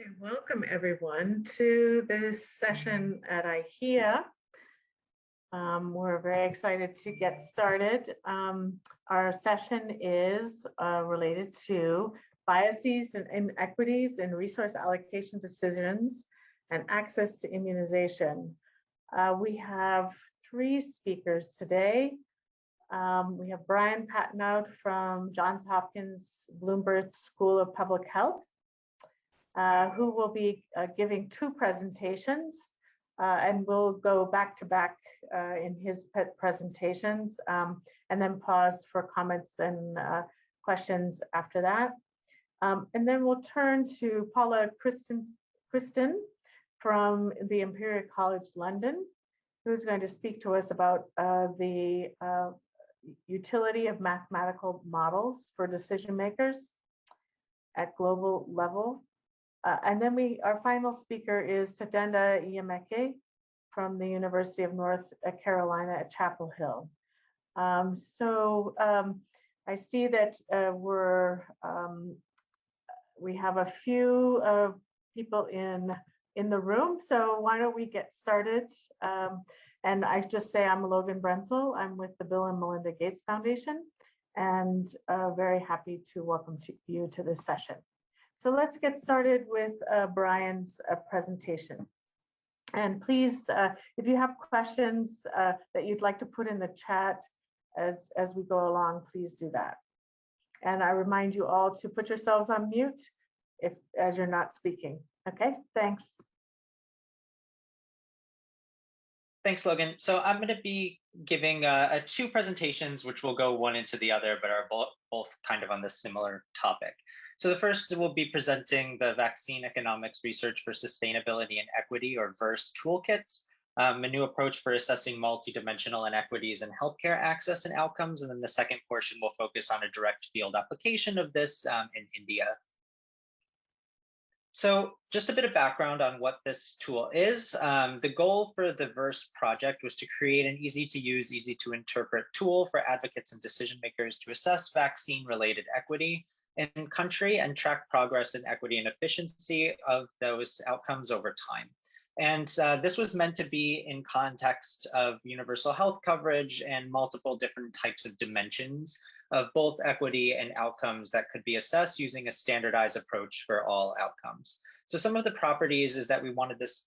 Okay, welcome everyone to this session at IHEA. We're very excited to get started. Our session is related to biases and inequities in resource allocation decisions and access to immunization. We have three speakers today. We have Brian Pattenout from Johns Hopkins Bloomberg School of Public Health, who will be giving two presentations, and we'll go back to back in his presentations, and then pause for comments and questions after that. And then we'll turn to Paula Christensen from the Imperial College London, who's going to speak to us about the utility of mathematical models for decision makers at global level. And then our final speaker is Tadenda Iyemeke from the University of North Carolina at Chapel Hill. I see that we have a few people in the room, so why don't we get started? And I just say I'm Logan Brenzel. I'm with the Bill and Melinda Gates Foundation, and very happy to welcome you to this session. So let's get started with Brian's presentation. And please, if you have questions that you'd like to put in the chat as we go along, please do that. And I remind you all to put yourselves on mute as you're not speaking. Okay, thanks. Thanks, Logan. So I'm going to be giving two presentations, which will go one into the other, but are both kind of on this similar topic. So the first will be presenting the Vaccine Economics Research for Sustainability and Equity, or VERSE toolkits, a new approach for assessing multidimensional inequities in healthcare access and outcomes. And then the second portion will focus on a direct field application of this in India. So just a bit of background on what this tool is. The goal for the VERSE project was to create an easy to use, easy to interpret tool for advocates and decision makers to assess vaccine-related equity in country and track progress in equity and efficiency of those outcomes over time. And this was meant to be in context of universal health coverage and multiple different types of dimensions of both equity and outcomes that could be assessed using a standardized approach for all outcomes. So some of the properties is that we wanted this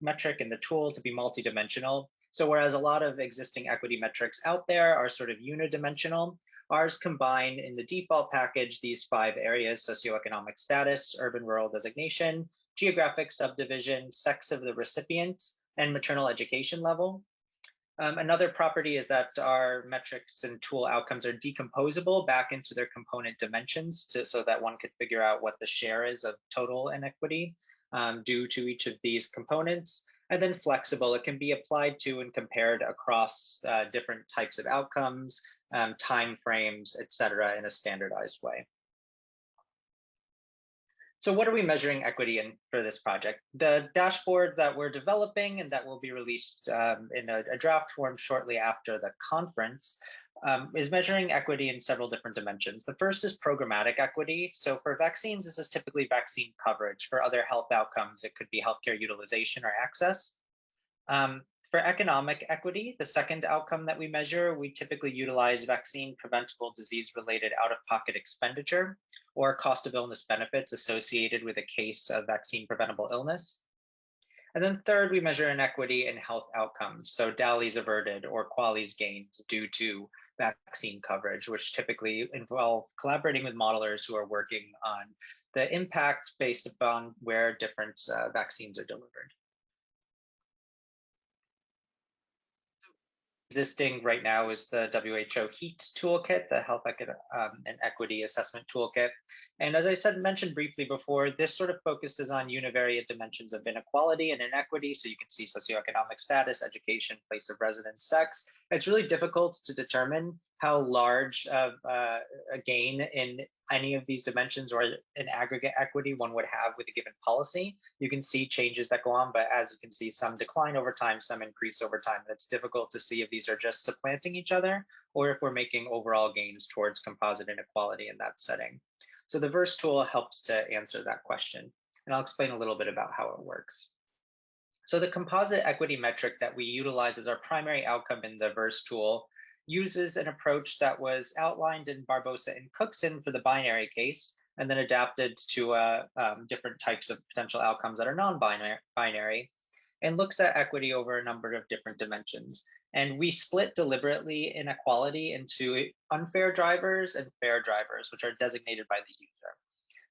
metric in the tool to be multidimensional. So whereas a lot of existing equity metrics out there are sort of unidimensional, ours combine in the default package these 5 areas: socioeconomic status, urban-rural designation, geographic subdivision, sex of the recipient, and maternal education level. Another property is that our metrics and tool outcomes are decomposable back into their component dimensions so that one could figure out what the share is of total inequity due to each of these components. And then flexible, it can be applied to and compared across different types of outcomes, time frames, et cetera, in a standardized way. So what are we measuring equity in for this project? The dashboard that we're developing and that will be released in a draft form shortly after the conference is measuring equity in several different dimensions. The first is programmatic equity. So for vaccines, this is typically vaccine coverage. For other health outcomes, it could be healthcare utilization or access. For economic equity, the second outcome that we measure, we typically utilize vaccine preventable disease-related out-of-pocket expenditure or cost of illness benefits associated with a case of vaccine preventable illness. And then third, we measure inequity in health outcomes, so DALYs averted or QALYs gained due to vaccine coverage, which typically involve collaborating with modelers who are working on the impact based upon where different vaccines are delivered. Existing right now is the WHO HEAT toolkit, the Health and Equity Assessment Toolkit. And as I mentioned briefly before, this sort of focuses on univariate dimensions of inequality and inequity. So you can see socioeconomic status, education, place of residence, sex. It's really difficult to determine how large of a gain in any of these dimensions or an aggregate equity one would have with a given policy. You can see changes that go on, but as you can see, some decline over time, some increase over time. And it's difficult to see if these are just supplanting each other or if we're making overall gains towards composite inequality in that setting. So the VERSE tool helps to answer that question. And I'll explain a little bit about how it works. So the composite equity metric that we utilize as our primary outcome in the VERSE tool uses an approach that was outlined in Barbosa and Cookson for the binary case, and then adapted to different types of potential outcomes that are non-binary, and looks at equity over a number of different dimensions. And we split deliberately inequality into unfair drivers and fair drivers, which are designated by the user.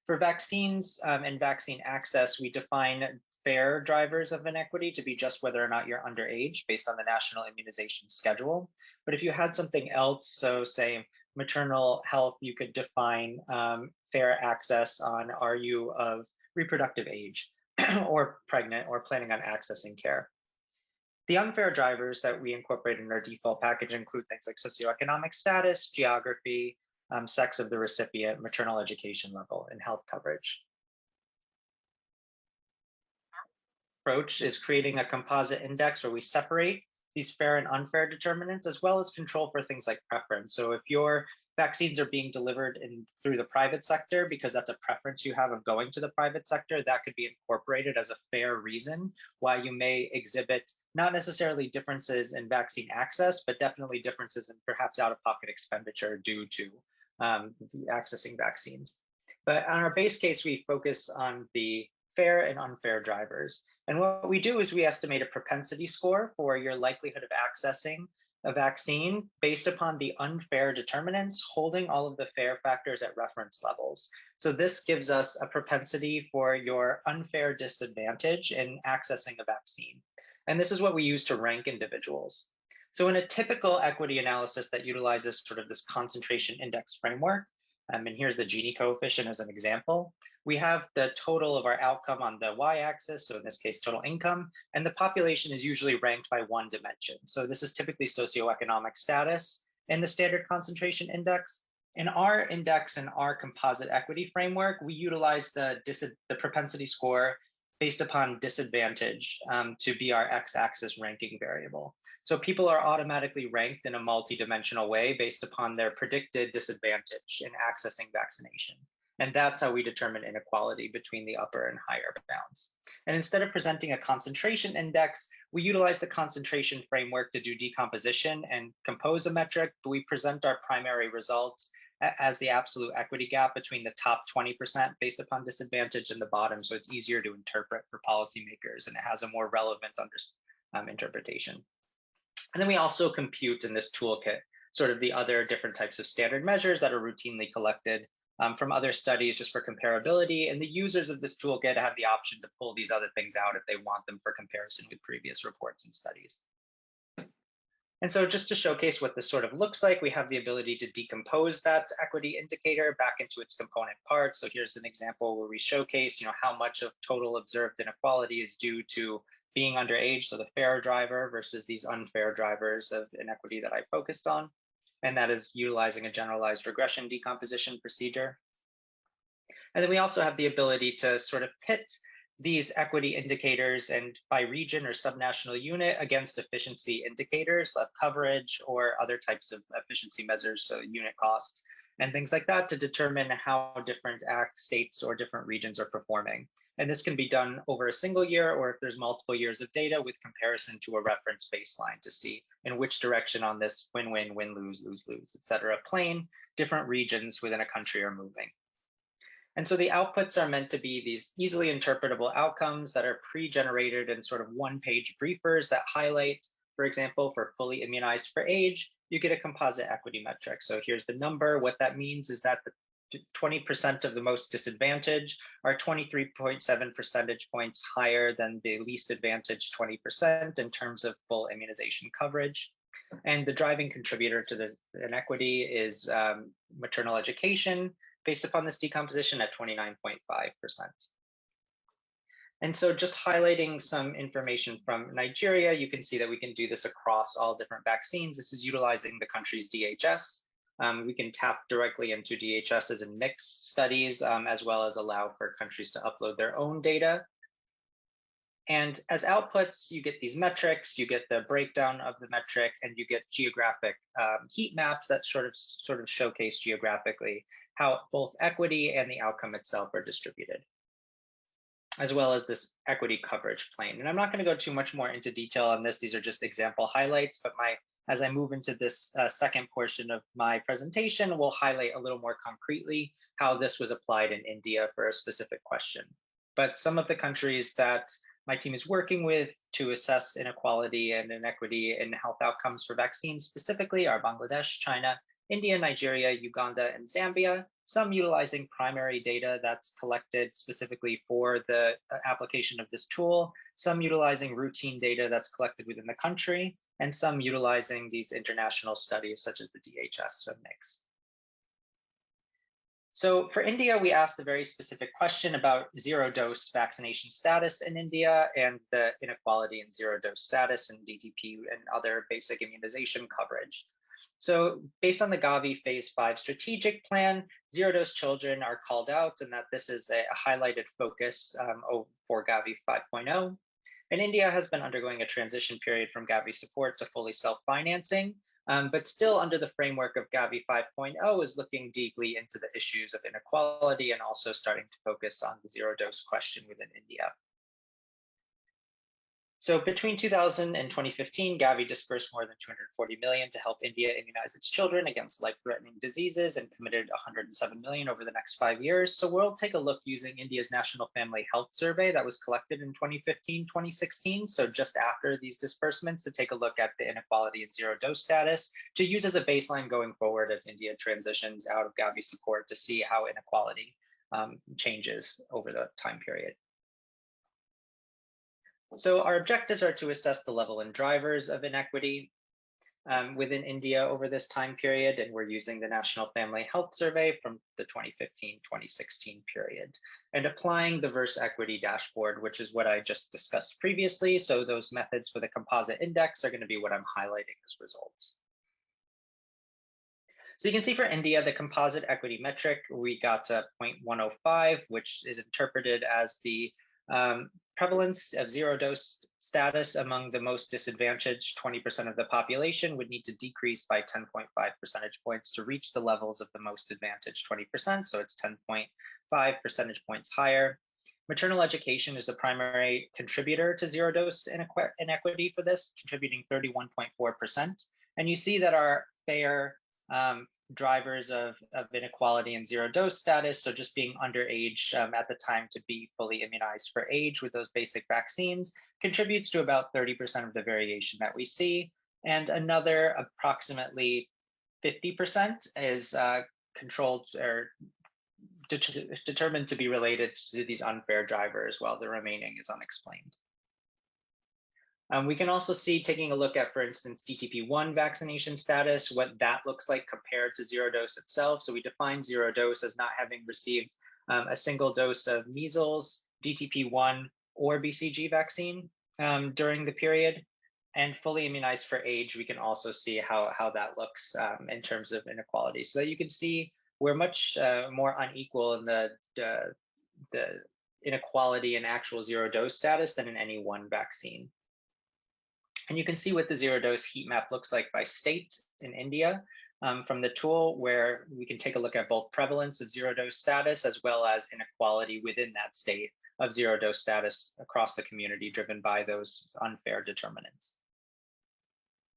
For vaccines and vaccine access, we define fair drivers of inequity to be just whether or not you're underage based on the national immunization schedule. But if you had something else, so say maternal health, you could define fair access on are you of reproductive age or pregnant or planning on accessing care. The unfair drivers that we incorporate in our default package include things like socioeconomic status, geography, sex of the recipient, maternal education level, and health coverage. Our approach is creating a composite index where we separate these fair and unfair determinants, as well as control for things like preference. So if your vaccines are being delivered through the private sector because that's a preference you have of going to the private sector, that could be incorporated as a fair reason why you may exhibit not necessarily differences in vaccine access, but definitely differences in perhaps out-of-pocket expenditure due to accessing vaccines. But on our base case, we focus on the fair and unfair drivers. And what we do is we estimate a propensity score for your likelihood of accessing a vaccine based upon the unfair determinants, holding all of the fair factors at reference levels. So this gives us a propensity for your unfair disadvantage in accessing a vaccine. And this is what we use to rank individuals. So in a typical equity analysis that utilizes sort of this concentration index framework, and here's the Gini coefficient as an example, we have the total of our outcome on the y-axis, so in this case, total income, and the population is usually ranked by one dimension. So this is typically socioeconomic status in the standard concentration index. In our index and our composite equity framework, we utilize the propensity score based upon disadvantage to be our x-axis ranking variable. So people are automatically ranked in a multi-dimensional way based upon their predicted disadvantage in accessing vaccination. And that's how we determine inequality between the upper and higher bounds. And instead of presenting a concentration index, we utilize the concentration framework to do decomposition and compose a metric, but we present our primary results as the absolute equity gap between the top 20% based upon disadvantage and the bottom, so it's easier to interpret for policymakers and it has a more relevant interpretation. And then we also compute in this toolkit sort of the other different types of standard measures that are routinely collected from other studies just for comparability. And the users of this toolkit have the option to pull these other things out if they want them for comparison with previous reports and studies. And so just to showcase what this sort of looks like, we have the ability to decompose that equity indicator back into its component parts. So here's an example where we showcase, how much of total observed inequality is due to being underage, so the fair driver versus these unfair drivers of inequity that I focused on. And that is utilizing a generalized regression decomposition procedure. And then we also have the ability to sort of pit these equity indicators and by region or subnational unit against efficiency indicators of coverage or other types of efficiency measures, so unit costs and things like that, to determine how different states or different regions are performing. And this can be done over a single year, or if there's multiple years of data with comparison to a reference baseline to see in which direction on this win-win, win-lose, lose-lose, et cetera, plane, different regions within a country are moving. And so the outputs are meant to be these easily interpretable outcomes that are pre-generated in sort of one-page briefers that highlight, for example, for fully immunized for age, you get a composite equity metric. So here's the number. What that means is that the 20% of the most disadvantaged are 23.7 percentage points higher than the least advantaged 20% in terms of full immunization coverage. And the driving contributor to this inequity is maternal education, based upon this decomposition at 29.5%. And so just highlighting some information from Nigeria, you can see that we can do this across all different vaccines. This is utilizing the country's DHS. We can tap directly into DHS's and mixed studies, as well as allow for countries to upload their own data. And as outputs, you get these metrics, you get the breakdown of the metric, and you get geographic heat maps that sort of showcase geographically how both equity and the outcome itself are distributed. as well as this equity coverage plane. And I'm not going to go too much more into detail on this. These are just example highlights, but as I move into this second portion of my presentation, we'll highlight a little more concretely how this was applied in India for a specific question. But some of the countries that my team is working with to assess inequality and inequity in health outcomes for vaccines specifically are Bangladesh, China, India, Nigeria, Uganda, and Zambia, some utilizing primary data that's collected specifically for the application of this tool, some utilizing routine data that's collected within the country, and some utilizing these international studies such as the DHS mix. So for India, we asked a very specific question about zero-dose vaccination status in India and the inequality in zero-dose status and DTP and other basic immunization coverage. So based on the Gavi Phase 5 strategic plan, zero-dose children are called out, and that this is a highlighted focus for Gavi 5.0. And India has been undergoing a transition period from Gavi support to fully self-financing, but still under the framework of Gavi 5.0 is looking deeply into the issues of inequality and also starting to focus on the zero-dose question within India. So between 2000 and 2015, Gavi dispersed more than 240 million to help India immunize its children against life-threatening diseases and committed 107 million over the next 5 years. So we'll take a look using India's National Family Health Survey that was collected in 2015, 2016. So just after these disbursements, to take a look at the inequality in zero-dose status to use as a baseline going forward as India transitions out of Gavi support to see how inequality changes over the time period. So our objectives are to assess the level and drivers of inequity within India over this time period, and we're using the National Family Health Survey from the 2015-2016 period, and applying the Verse Equity Dashboard, which is what I just discussed previously. So those methods for the composite index are going to be what I'm highlighting as results. So you can see for India, the composite equity metric, we got 0.105, which is interpreted as the prevalence of zero-dose status among the most disadvantaged 20% of the population would need to decrease by 10.5 percentage points to reach the levels of the most advantaged 20%. So it's 10.5 percentage points higher. Maternal education is the primary contributor to zero-dose inequity for this, contributing 31.4%. And you see that our fair drivers of inequality and zero-dose status, so just being underage at the time to be fully immunized for age with those basic vaccines, contributes to about 30% of the variation that we see. And another approximately 50% is controlled or determined to be related to these unfair drivers, while the remaining is unexplained. We can also see, taking a look at, for instance, DTP1 vaccination status, what that looks like compared to zero-dose itself. So we define zero-dose as not having received a single dose of measles, DTP1, or BCG vaccine during the period. And fully immunized for age, we can also see how that looks in terms of inequality. So that you can see we're much more unequal in the inequality in actual zero-dose status than in any one vaccine. And you can see what the zero-dose heat map looks like by state in India from the tool, where we can take a look at both prevalence of zero-dose status as well as inequality within that state of zero-dose status across the community, driven by those unfair determinants.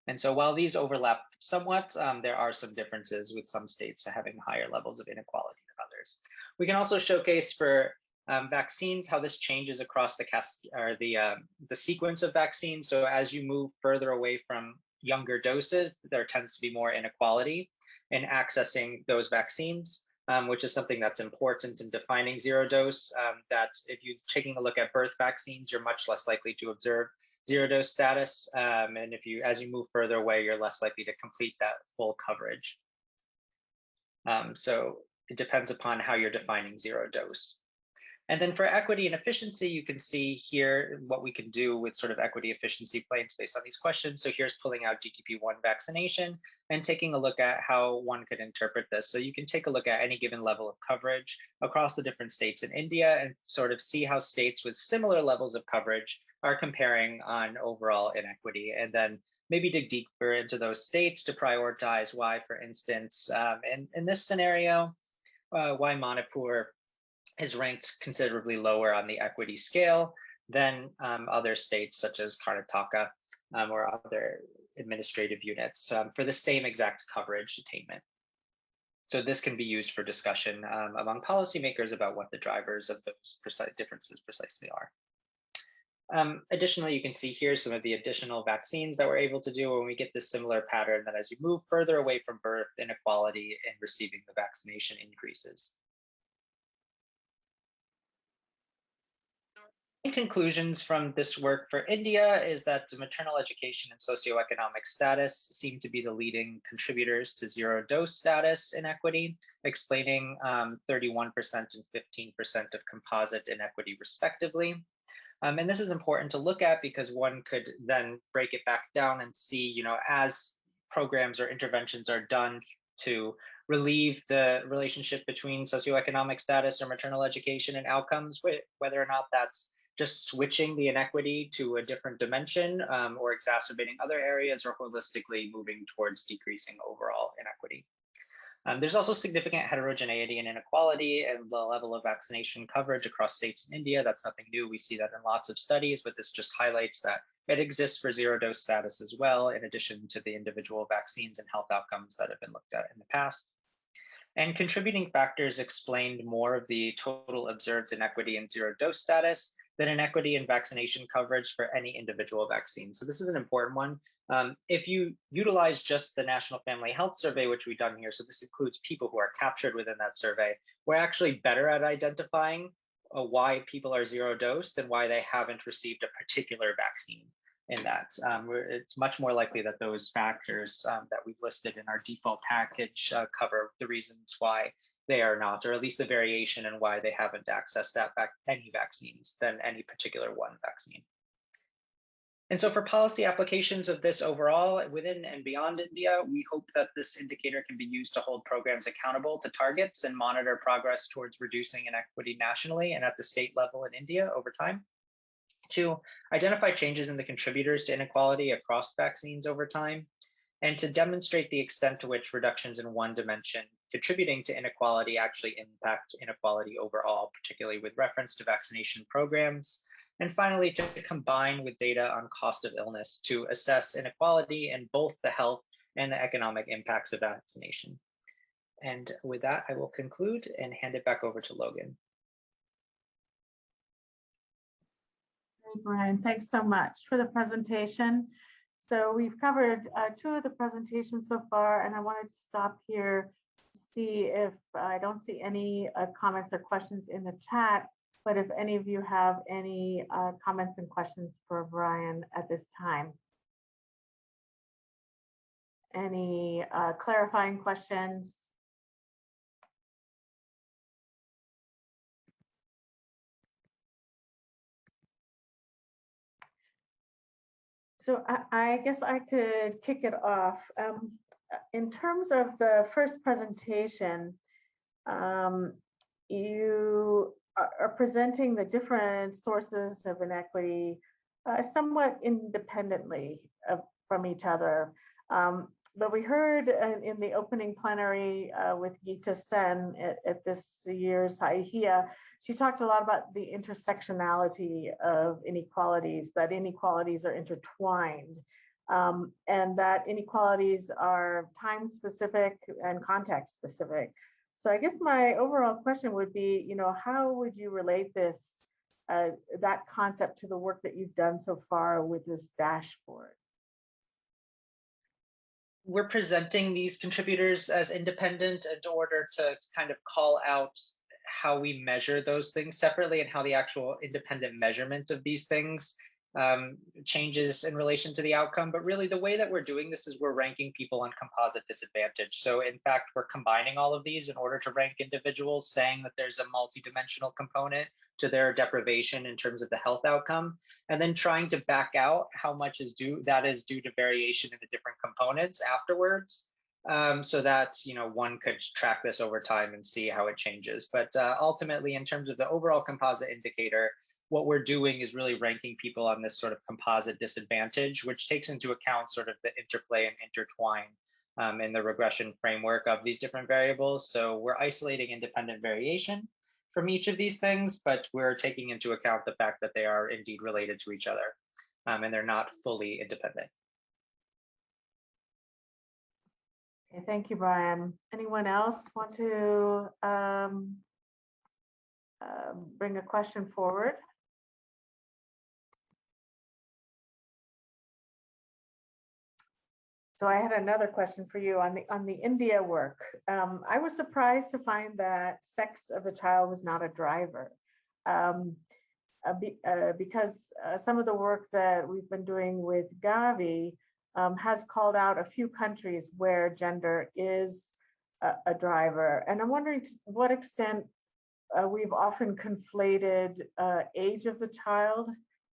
And so while these overlap somewhat, there are some differences with some states having higher levels of inequality than others. We can also showcase for vaccines, how this changes across the sequence of vaccines. So as you move further away from younger doses, there tends to be more inequality in accessing those vaccines, which is something that's important in defining zero-dose, that if you're taking a look at birth vaccines, you're much less likely to observe zero-dose status. And as you move further away, you're less likely to complete that full coverage. So it depends upon how you're defining zero-dose. And then for equity and efficiency, you can see here what we can do with sort of equity efficiency planes based on these questions. So here's pulling out DTP1 vaccination and taking a look at how one could interpret this. So you can take a look at any given level of coverage across the different states in India and sort of see how states with similar levels of coverage are comparing on overall inequity, and then maybe dig deeper into those states to prioritize why, for instance, in this scenario, why Manipur is ranked considerably lower on the equity scale than other states such as Karnataka or other administrative units for the same exact coverage attainment. So this can be used for discussion among policymakers about what the drivers of those precise differences precisely are. Additionally, you can see here some of the additional vaccines that we're able to do when we get this similar pattern that as you move further away from birth, inequality in receiving the vaccination increases. Conclusions from this work for India is that maternal education and socioeconomic status seem to be the leading contributors to zero dose status inequity, explaining 31% and 15% of composite inequity respectively. And this is important to look at because one could then break it back down and see, as programs or interventions are done to relieve the relationship between socioeconomic status or maternal education and outcomes, whether or not that's just switching the inequity to a different dimension or exacerbating other areas or holistically moving towards decreasing overall inequity. There's also significant heterogeneity and inequality and the level of vaccination coverage across states in India. That's nothing new. We see that in lots of studies, but this just highlights that it exists for zero dose status as well, in addition to the individual vaccines and health outcomes that have been looked at in the past. And contributing factors explained more of the total observed inequity in zero dose status than inequity in vaccination coverage for any individual vaccine. So this is an important one. If you utilize just the National Family Health Survey, which we've done here, so this includes people who are captured within that survey, we're actually better at identifying why people are zero dose than why they haven't received a particular vaccine in that. It's much more likely that those factors that we've listed in our default package cover the reasons why they are not, or at least the variation in why they haven't accessed any vaccines than any particular one vaccine. And so for policy applications of this overall within and beyond India, we hope that this indicator can be used to hold programs accountable to targets and monitor progress towards reducing inequity nationally and at the state level in India over time. To identify changes in the contributors to inequality across vaccines over time, and to demonstrate the extent to which reductions in one dimension contributing to inequality actually impact inequality overall, particularly with reference to vaccination programs. And finally, to combine with data on cost of illness to assess inequality in both the health and the economic impacts of vaccination. And with that, I will conclude and hand it back over to Logan. Hey, Brian, thanks so much for the presentation. So we've covered two of the presentations so far, and I wanted to stop here to see if I don't see any comments or questions in the chat, but if any of you have any comments and questions for Brian at this time. Any clarifying questions? So I guess I could kick it off. In terms of the first presentation, you are presenting the different sources of inequity somewhat independently from each other. But we heard in the opening plenary with Geeta Sen at this year's IHEA, she talked a lot about the intersectionality of inequalities, that inequalities are intertwined, and that inequalities are time-specific and context-specific. So I guess my overall question would be, how would you relate this, that concept to the work that you've done so far with this dashboard? We're presenting these contributors as independent in order to kind of call out how we measure those things separately and how the actual independent measurement of these things changes in relation to the outcome. But really the way that we're doing this is we're ranking people on composite disadvantage. So in fact, we're combining all of these in order to rank individuals, saying that there's a multidimensional component to their deprivation in terms of the health outcome, and then trying to back out how much is due to variation in the different components afterwards. So that one could track this over time and see how it changes. But ultimately, in terms of the overall composite indicator, what we're doing is really ranking people on this sort of composite disadvantage, which takes into account sort of the interplay and intertwine in the regression framework of these different variables. So we're isolating independent variation from each of these things, but we're taking into account the fact that they are indeed related to each other, and they're not fully independent. Okay, thank you, Brian. Anyone else want to bring a question forward? So I had another question for you on the India work. I was surprised to find that sex of the child was not a driver, because some of the work that we've been doing with Gavi has called out a few countries where gender is a driver, and I'm wondering to what extent we've often conflated age of the child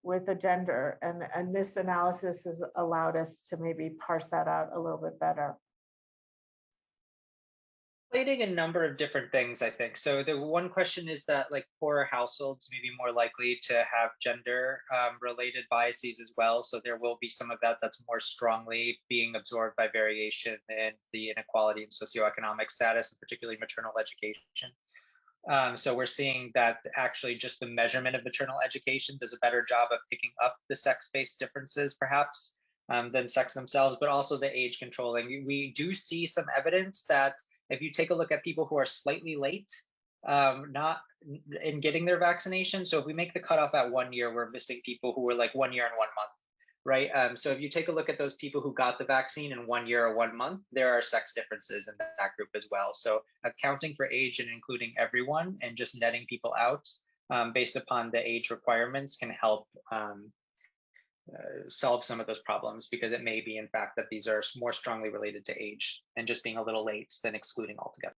with the gender, and this analysis has allowed us to maybe parse that out a little bit better. Relating a number of different things, I think. So the one question is that like poorer households may be more likely to have gender related biases as well. So there will be some of that that's more strongly being absorbed by variation in the inequality in socioeconomic status, and particularly maternal education. So we're seeing that actually just the measurement of maternal education does a better job of picking up the sex-based differences perhaps than sex themselves, but also the age controlling. We do see some evidence that if you take a look at people who are slightly late not in getting their vaccination, so if we make the cutoff at 1 year, we're missing people who were like 1 year and 1 month. Right. So if you take a look at those people who got the vaccine in 1 year or 1 month, there are sex differences in that group as well. So accounting for age and including everyone and just netting people out based upon the age requirements can help solve some of those problems, because it may be, in fact, that these are more strongly related to age and just being a little late than excluding altogether.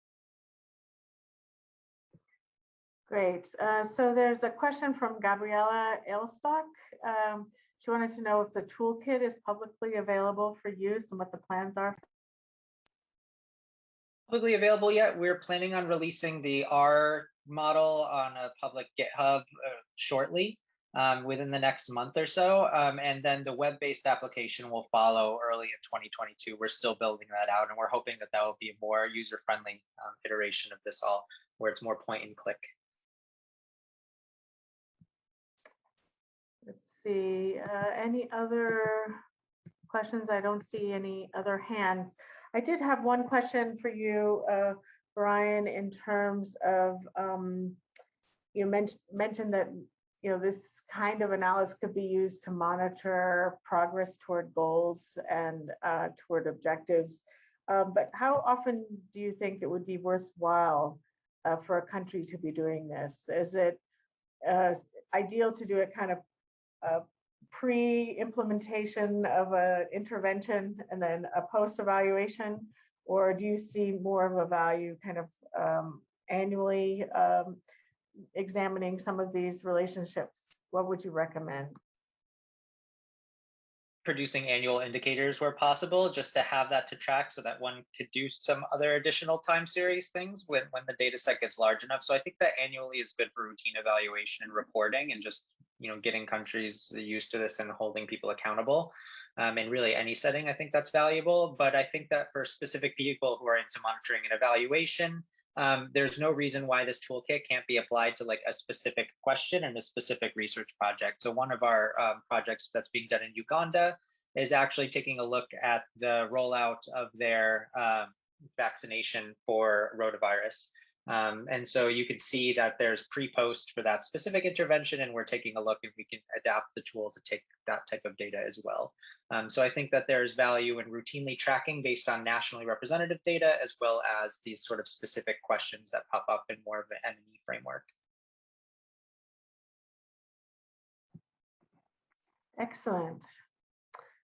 Great. So there's a question from Gabriella Elstock. She wanted to know if the toolkit is publicly available for use and what the plans are. Publicly available yet? We're planning on releasing the R model on a public GitHub shortly, within the next month or so. And then the web-based application will follow early in 2022. We're still building that out, and we're hoping that that will be a more user-friendly iteration of this all, where it's more point and click. Let's see, any other questions? I don't see any other hands. I did have one question for you, Brian, in terms of, you mentioned that, you know, this kind of analysis could be used to monitor progress toward goals and toward objectives. But how often do you think it would be worthwhile for a country to be doing this? Is it ideal to do it kind of pre-implementation of an intervention and then a post-evaluation, or do you see more of a value kind of annually examining some of these relationships? What would you recommend? Producing annual indicators where possible, just to have that to track so that one could do some other additional time series things when the data set gets large enough. So I think that annually is good for routine evaluation and reporting, and just, you know, getting countries used to this and holding people accountable. In really any setting, I think that's valuable. But I think that for specific people who are into monitoring and evaluation, there's no reason why this toolkit can't be applied to like a specific question and a specific research project. So one of our projects that's being done in Uganda is actually taking a look at the rollout of their vaccination for rotavirus. And so you can see that there's pre-post for that specific intervention, and we're taking a look if we can adapt the tool to take that type of data as well. So I think that there's value in routinely tracking based on nationally representative data, as well as these sort of specific questions that pop up in more of an M&E framework. Excellent.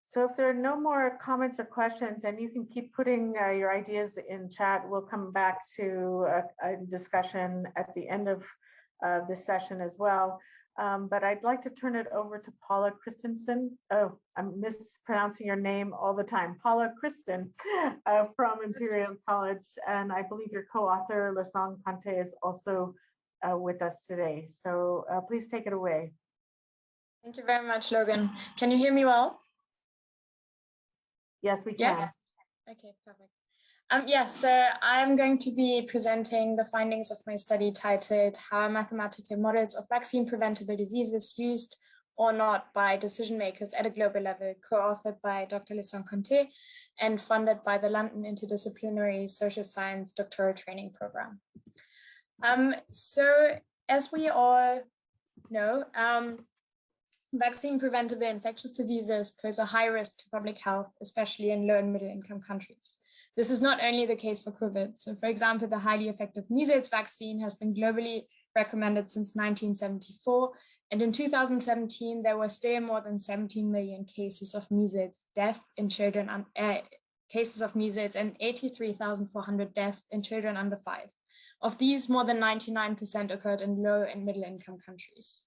So if there are no more comments or questions, and you can keep putting your ideas in chat, we'll come back to a discussion at the end of this session as well. But I'd like to turn it over to Paula Christensen. Oh, I'm mispronouncing your name all the time. Paula Christen from Imperial College. And I believe your co-author, Conte, is also with us today. So please take it away. Thank you very much, Logan. Can you hear me well? Yes, we can. Yes. Okay, perfect. So I'm going to be presenting the findings of my study titled How Mathematical Models of Vaccine Preventable Diseases Used or Not by Decision Makers at a Global Level, co-authored by Dr. Conte and funded by the London Interdisciplinary Social Science Doctoral Training Program. So as we all know, vaccine preventable infectious diseases pose a high risk to public health, especially in low and middle income countries. This is not only the case for COVID. So for example, the highly effective measles vaccine has been globally recommended since 1974. And in 2017, there were still more than 17 million cases of measles death in children, cases of measles and 83,400 deaths in children under 5. Of these, more than 99% occurred in low and middle income countries.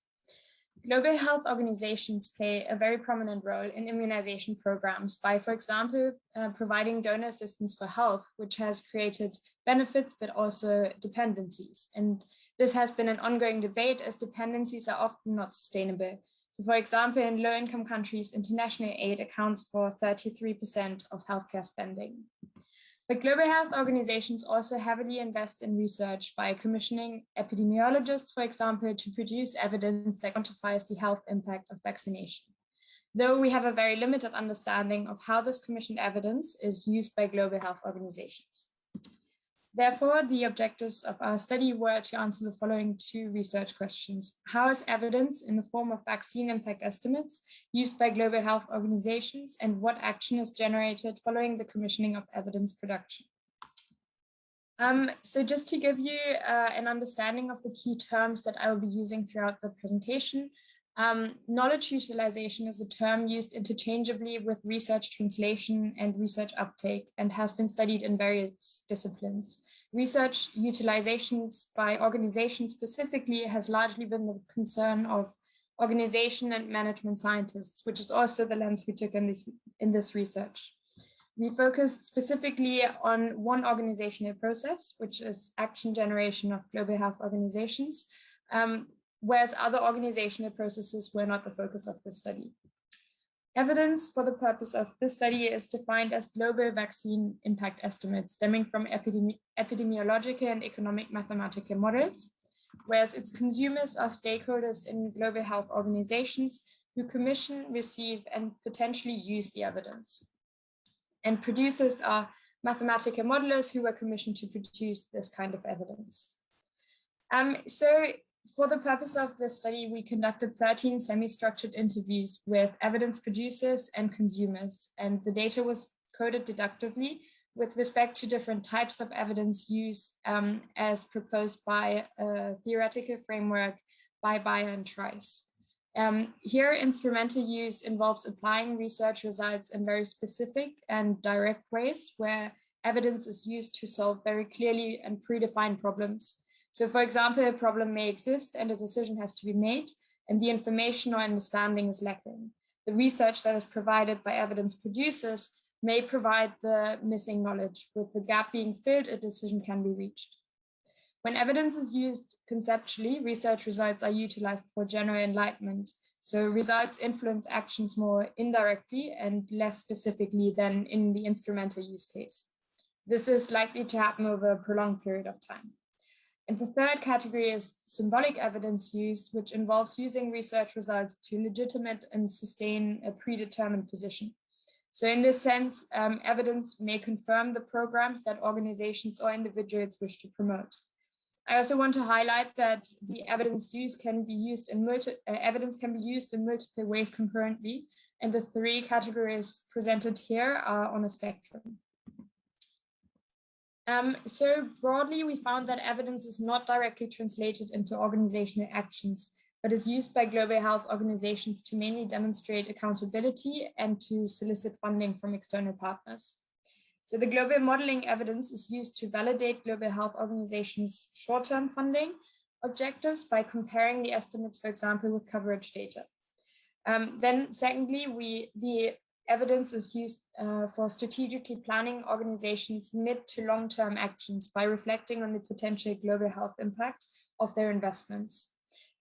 Global health organizations play a very prominent role in immunization programs by, for example, providing donor assistance for health, which has created benefits, but also dependencies. And this has been an ongoing debate as dependencies are often not sustainable. So for example, in low-income countries, international aid accounts for 33% of healthcare spending. But global health organizations also heavily invest in research by commissioning epidemiologists, for example, to produce evidence that quantifies the health impact of vaccination. Though we have a very limited understanding of how this commissioned evidence is used by global health organizations. Therefore, the objectives of our study were to answer the following two research questions. How is evidence in the form of vaccine impact estimates used by global health organizations, and what action is generated following the commissioning of evidence production? So just to give you an understanding of the key terms that I will be using throughout the presentation, knowledge utilization is a term used interchangeably with research translation and research uptake and has been studied in various disciplines. Research utilizations by organizations specifically has largely been the concern of organization and management scientists, which is also the lens we took in this research. We focused specifically on one organizational process, which is action generation of global health organizations, whereas other organizational processes were not the focus of the study. Evidence for the purpose of this study is defined as global vaccine impact estimates stemming from epidemiological and economic mathematical models, whereas its consumers are stakeholders in global health organizations who commission, receive, and potentially use the evidence. And producers are mathematical modelers who were commissioned to produce this kind of evidence. So for the purpose of this study, we conducted 13 semi-structured interviews with evidence producers and consumers, and the data was coded deductively with respect to different types of evidence use as proposed by a theoretical framework by Bayer and Trice. Here, instrumental use involves applying research results in very specific and direct ways where evidence is used to solve very clearly and predefined problems. So for example, a problem may exist and a decision has to be made, and the information or understanding is lacking. The research that is provided by evidence producers may provide the missing knowledge. With the gap being filled, a decision can be reached. When evidence is used conceptually, research results are utilized for general enlightenment. So results influence actions more indirectly and less specifically than in the instrumental use case. This is likely to happen over a prolonged period of time. And the third category is symbolic evidence used, which involves using research results to legitimate and sustain a predetermined position. So in this sense, evidence may confirm the programs that organizations or individuals wish to promote. I also want to highlight that the evidence can be used in multiple ways concurrently, and the three categories presented here are on a spectrum. So broadly, we found that evidence is not directly translated into organizational actions, but is used by global health organizations to mainly demonstrate accountability and to solicit funding from external partners. So the global modeling evidence is used to validate global health organizations' short-term funding objectives by comparing the estimates, for example, with coverage data. Then secondly, the evidence is used for strategically planning organizations' mid to long-term actions by reflecting on the potential global health impact of their investments.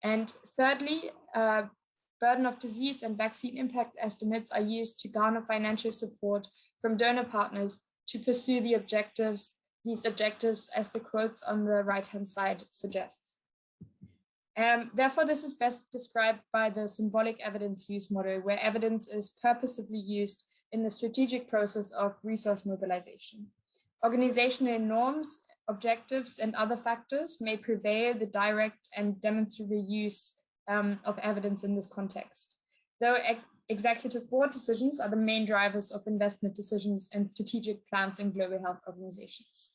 And thirdly, burden of disease and vaccine impact estimates are used to garner financial support from donor partners to pursue these objectives as the quotes on the right-hand side suggests. Therefore, this is best described by the symbolic evidence use model, where evidence is purposefully used in the strategic process of resource mobilization. Organizational norms, objectives, and other factors may prevail the direct and demonstrable use of evidence in this context. Though executive board decisions are the main drivers of investment decisions and strategic plans in global health organizations.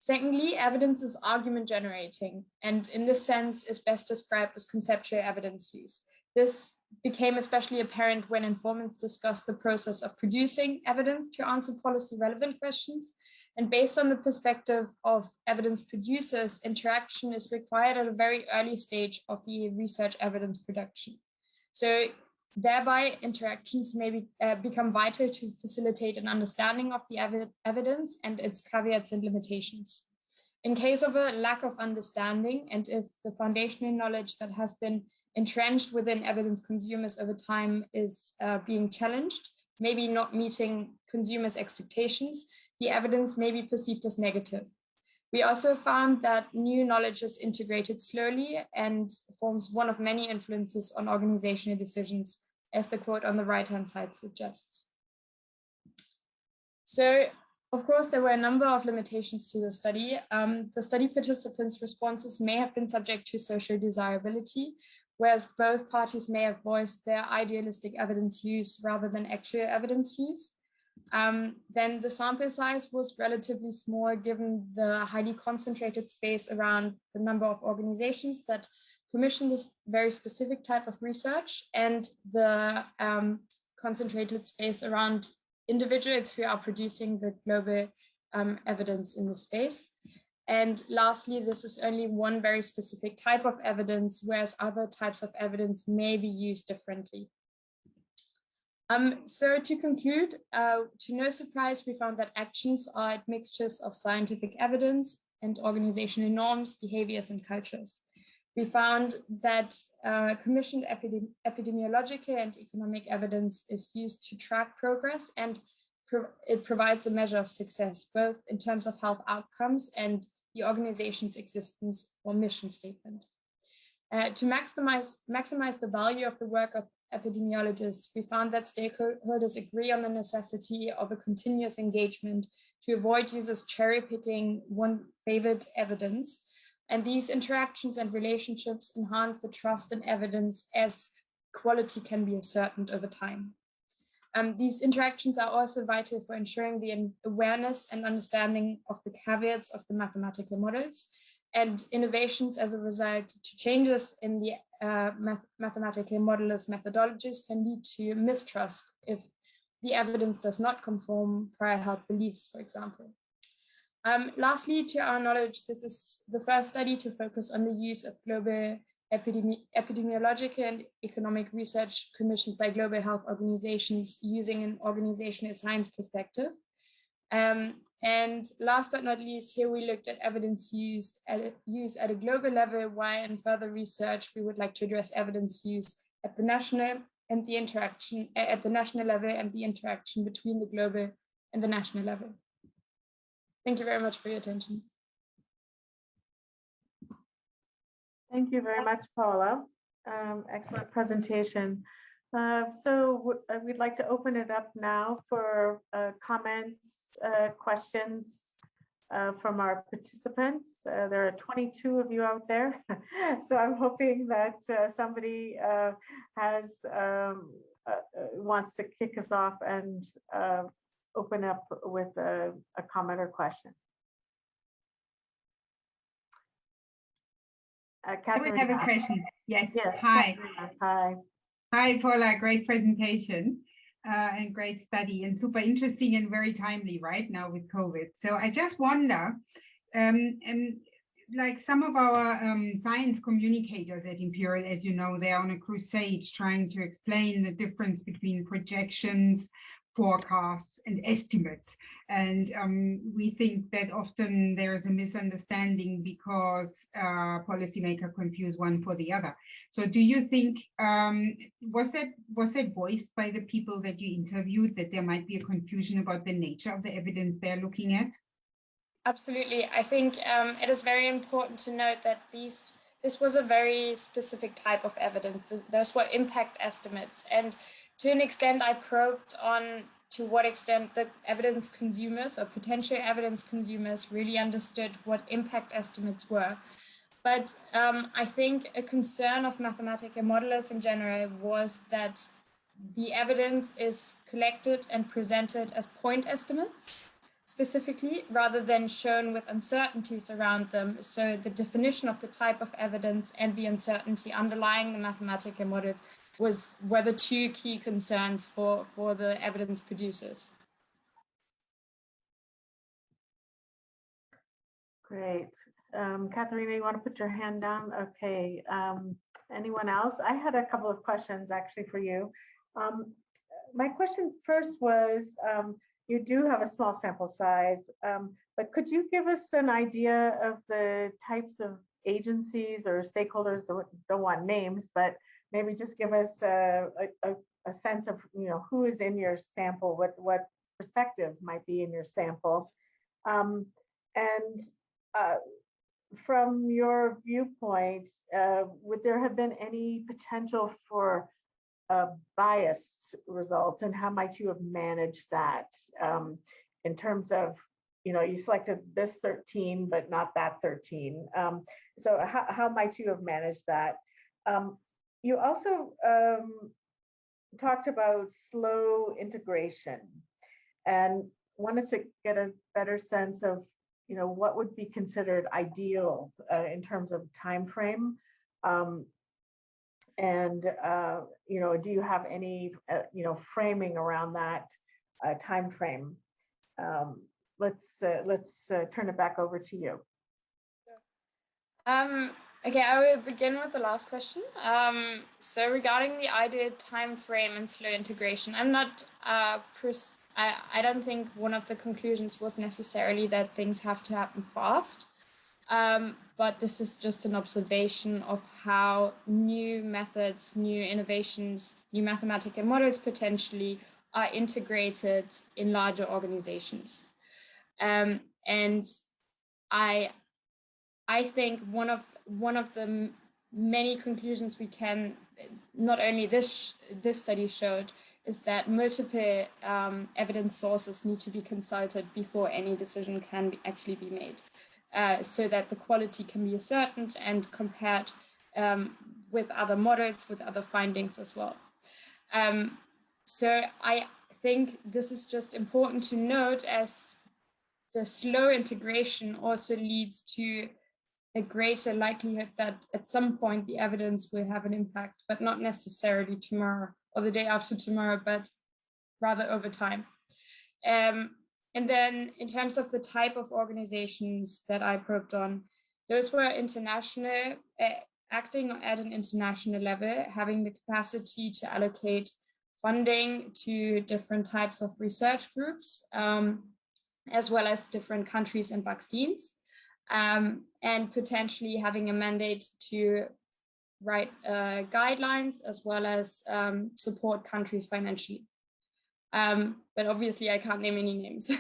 Secondly, evidence is argument generating, and in this sense is best described as conceptual evidence use. This became especially apparent when informants discussed the process of producing evidence to answer policy relevant questions. And based on the perspective of evidence producers, interaction is required at a very early stage of the research evidence production. So thereby interactions may become vital to facilitate an understanding of the evidence and its caveats and limitations. In case of a lack of understanding, and if the foundational knowledge that has been entrenched within evidence consumers over time is being challenged, maybe not meeting consumers' expectations, the evidence may be perceived as negative. We also found that new knowledge is integrated slowly and forms one of many influences on organizational decisions, as the quote on the right-hand side suggests. So, of course, there were a number of limitations to the study. The study participants' responses may have been subject to social desirability, whereas both parties may have voiced their idealistic evidence use rather than actual evidence use. Then the sample size was relatively small given the highly concentrated space around the number of organizations that commission this very specific type of research, and the concentrated space around individuals who are producing the global evidence in the space. And lastly, this is only one very specific type of evidence, whereas other types of evidence may be used differently. So to conclude, to no surprise, we found that actions are mixtures of scientific evidence and organizational norms, behaviors, and cultures. We found that commissioned epidemiological and economic evidence is used to track progress, and it provides a measure of success, both in terms of health outcomes and the organization's existence or mission statement. To maximize the value of the work of epidemiologists, we found that stakeholders agree on the necessity of a continuous engagement to avoid users cherry-picking one favored evidence. And these interactions and relationships enhance the trust in evidence as quality can be ascertained over time. These interactions are also vital for ensuring the awareness and understanding of the caveats of the mathematical models, and innovations as a result to changes in the mathematical modelers' methodologies can lead to mistrust if the evidence does not conform prior held beliefs, for example. Lastly, to our knowledge, this is the first study to focus on the use of global epidemiological and economic research commissioned by global health organizations using an organizational science perspective. And last but not least, here we looked at evidence use at a global level, while in further research, we would like to address evidence use at the national and the interaction at the national level and the interaction between the global and the national level. Thank you very much for your attention. Thank you very much, Paula. Excellent presentation. So we'd like to open it up now for comments, questions from our participants. There are 22 of you out there, so I'm hoping that somebody wants to kick us off and open up with a comment or question. Catherine, I have a question. Yes. Yes. Hi. Hi. Hi, Paula. Great presentation and great study, and super interesting and very timely right now with COVID. So I just wonder, like some of our science communicators at Imperial, as you know, they're on a crusade trying to explain the difference between projections, forecasts and estimates. And we think that often there is a misunderstanding because policymakers confuse one for the other. So do you think, was that voiced by the people that you interviewed, that there might be a confusion about the nature of the evidence they're looking at? Absolutely. I think it is very important to note that this was a very specific type of evidence. Those were impact estimates. And to an extent, I probed on to what extent the evidence consumers or potential evidence consumers really understood what impact estimates were. But I think a concern of mathematical modelers in general was that the evidence is collected and presented as point estimates specifically, rather than shown with uncertainties around them. So the definition of the type of evidence and the uncertainty underlying the mathematical models were the two key concerns for the evidence producers. Great. Katharina, you want to put your hand down? Okay. Anyone else? I had a couple of questions actually for you. My question first was, you do have a small sample size, but could you give us an idea of the types of agencies or stakeholders, don't want names, but maybe just give us a sense of, who is in your sample, what perspectives might be in your sample. From your viewpoint, would there have been any potential for biased results, and how might you have managed that in terms of, you selected this 13, but not that 13. So how might you have managed that? You also talked about slow integration and wanted to get a better sense of, what would be considered ideal in terms of time frame. Do you have any, framing around that time frame? Let's turn it back over to you. Okay, I will begin with the last question. So regarding the ideal time frame and slow integration, I'm not, I don't think one of the conclusions was necessarily that things have to happen fast. But this is just an observation of how new methods, new innovations, new mathematical models potentially are integrated in larger organizations. And I think one of the many conclusions we can, not only this study showed, is that multiple evidence sources need to be consulted before any decision can actually be made. So that the quality can be ascertained and compared with other models, with other findings as well. So I think this is just important to note, as the slow integration also leads to a greater likelihood that at some point the evidence will have an impact, but not necessarily tomorrow or the day after tomorrow, but rather over time. And then in terms of the type of organizations that I probed on, those were international, acting at an international level, having the capacity to allocate funding to different types of research groups, as well as different countries and vaccines, and potentially having a mandate to write guidelines as well as support countries financially. But obviously I can't name any names.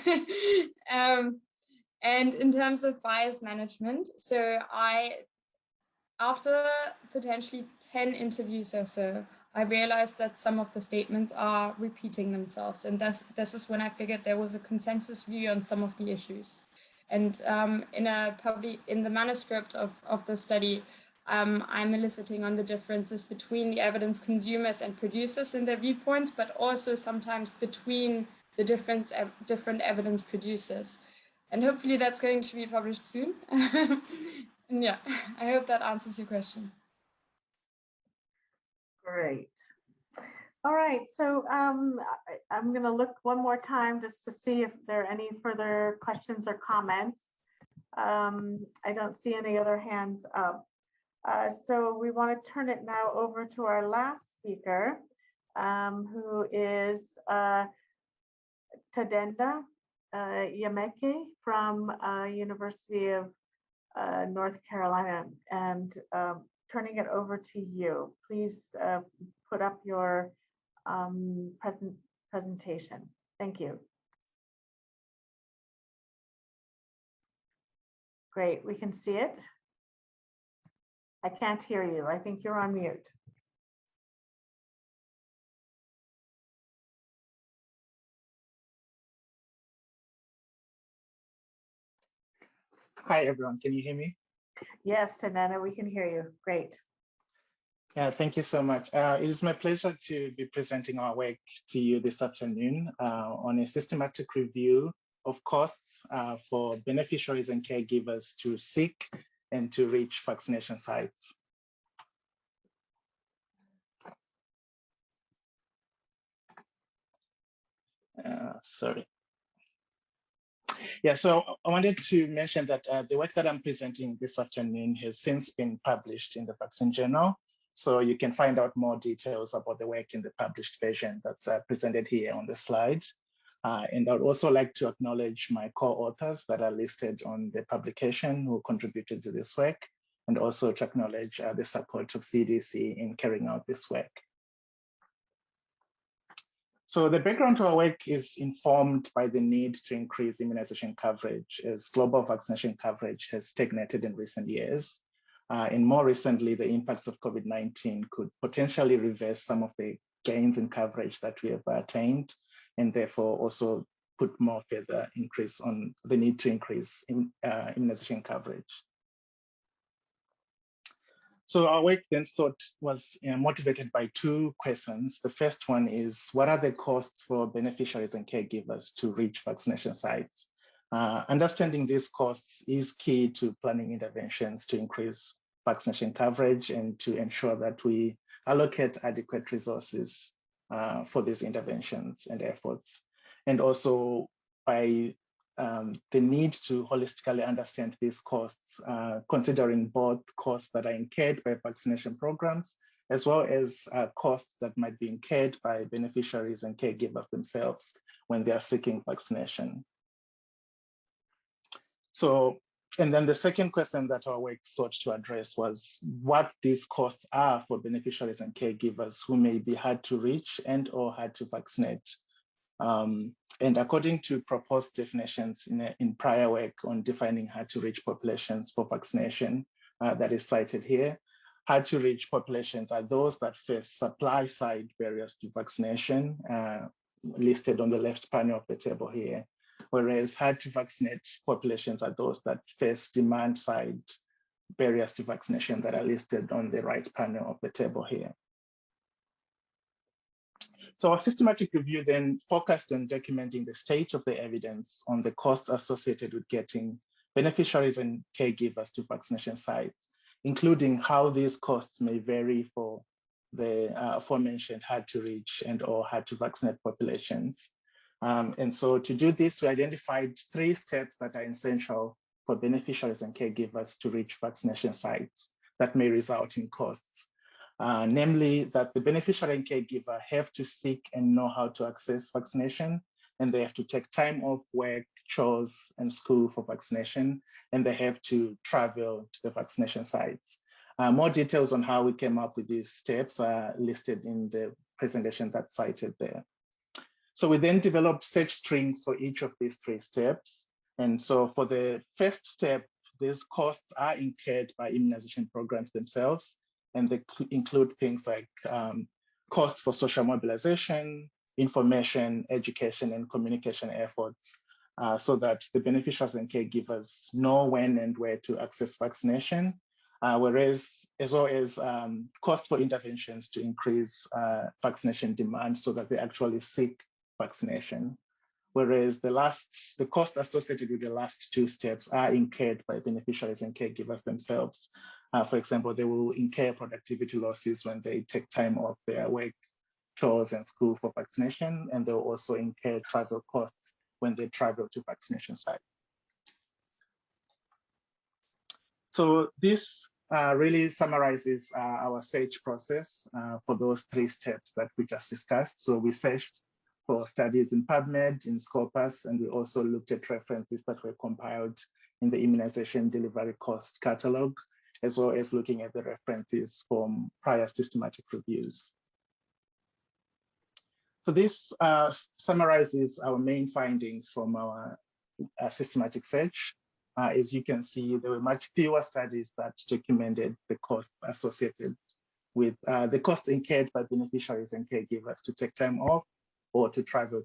And in terms of bias management, so after potentially 10 interviews or so, I realized that some of the statements are repeating themselves. And this is when I figured there was a consensus view on some of the issues. And in the manuscript of the study, I'm eliciting on the differences between the evidence consumers and producers in their viewpoints, but also sometimes between the different evidence producers. And hopefully that's going to be published soon. And yeah, I hope that answers your question. Great. All right, so I'm going to look one more time just to see if there are any further questions or comments. I don't see any other hands up. So we want to turn it now over to our last speaker, who is Tadenda Yameke from University of North Carolina, and turning it over to you. Please put up your presentation. Thank you. Great, we can see it. I can't hear you. I think you're on mute. Hi, everyone. Can you hear me? Yes, Tanana, we can hear you. Great. Yeah, thank you so much. It is my pleasure to be presenting our work to you this afternoon on a systematic review of costs for beneficiaries and caregivers to seek and to reach vaccination sites. Sorry. Yeah, so I wanted to mention that the work that I'm presenting this afternoon has since been published in the Vaccine Journal. So you can find out more details about the work in the published version that's presented here on the slide. And I'd also like to acknowledge my co-authors that are listed on the publication who contributed to this work, and also to acknowledge the support of CDC in carrying out this work. So the background to our work is informed by the need to increase immunization coverage as global vaccination coverage has stagnated in recent years. And more recently, the impacts of COVID-19 could potentially reverse some of the gains in coverage that we have attained, and therefore also put more further increase on the need to increase immunization coverage. So our work then was motivated by two questions. The first one is, what are the costs for beneficiaries and caregivers to reach vaccination sites? Understanding these costs is key to planning interventions to increase vaccination coverage and to ensure that we allocate adequate resources for these interventions and efforts. And also by the need to holistically understand these costs, considering both costs that are incurred by vaccination programs, as well as costs that might be incurred by beneficiaries and caregivers themselves when they are seeking vaccination. So, and then the second question that our work sought to address was what these costs are for beneficiaries and caregivers who may be hard to reach and or hard to vaccinate. And according to proposed definitions in prior work on defining hard to reach populations for vaccination that is cited here, hard to reach populations are those that face supply side barriers to vaccination, listed on the left panel of the table here, whereas hard to vaccinate populations are those that face demand side barriers to vaccination that are listed on the right panel of the table here. So our systematic review then focused on documenting the state of the evidence on the costs associated with getting beneficiaries and caregivers to vaccination sites, including how these costs may vary for the aforementioned hard to reach and or hard to vaccinate populations. And so to do this, we identified 3 steps that are essential for beneficiaries and caregivers to reach vaccination sites that may result in costs. Namely that the beneficiary and caregiver have to seek and know how to access vaccination, and they have to take time off work, chores, and school for vaccination, and they have to travel to the vaccination sites. More details on how we came up with these steps are listed in the presentation that's cited there. So we then developed search strings for each of these 3 steps. And so for the first step, these costs are incurred by immunization programs themselves, and they include things like costs for social mobilization, information, education, and communication efforts, so that the beneficiaries and caregivers know when and where to access vaccination, whereas as well as costs for interventions to increase vaccination demand so that they actually seek vaccination. Whereas the costs associated with the last 2 steps are incurred by beneficiaries and caregivers themselves. For example, they will incur productivity losses when they take time off their work, chores, and school for vaccination, and they'll also incur travel costs when they travel to vaccination sites. So this really summarizes our search process for those 3 steps that we just discussed. So we searched for studies in PubMed, in Scopus, and we also looked at references that were compiled in the Immunization Delivery Cost Catalog, as well as looking at the references from prior systematic reviews. So this summarizes our main findings from our systematic search. As you can see, there were much fewer studies that documented the costs associated with the costs incurred by beneficiaries and caregivers to take time off or to travel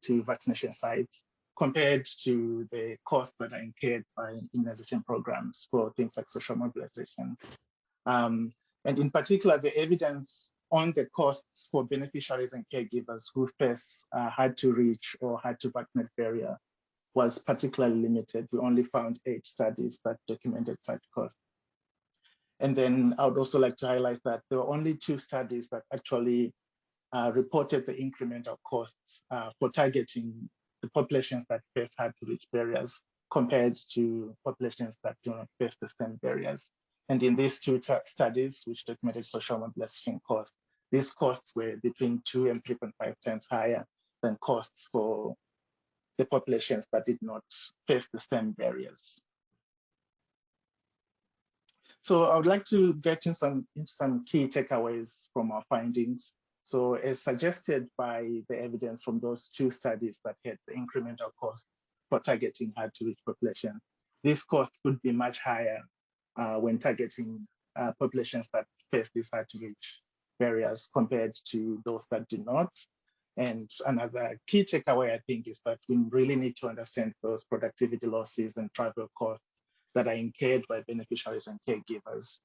to vaccination sites, compared to the costs that are incurred by immunization programs for things like social mobilization. And in particular, the evidence on the costs for beneficiaries and caregivers who face hard to reach or hard to vaccinate barrier was particularly limited. We only found 8 studies that documented such costs. And then I would also like to highlight that there were only 2 studies that actually reported the incremental costs for targeting the populations that face hard to reach barriers compared to populations that do not face the same barriers. And in these 2 studies, which documented social mobilization costs, these costs were between 2 and 3.5 times higher than costs for the populations that did not face the same barriers. So I would like to get into some key takeaways from our findings. So as suggested by the evidence from those 2 studies that had the incremental cost for targeting hard to reach populations, these costs could be much higher when targeting populations that face these hard to reach barriers compared to those that do not. And another key takeaway, I think, is that we really need to understand those productivity losses and travel costs that are incurred by beneficiaries and caregivers.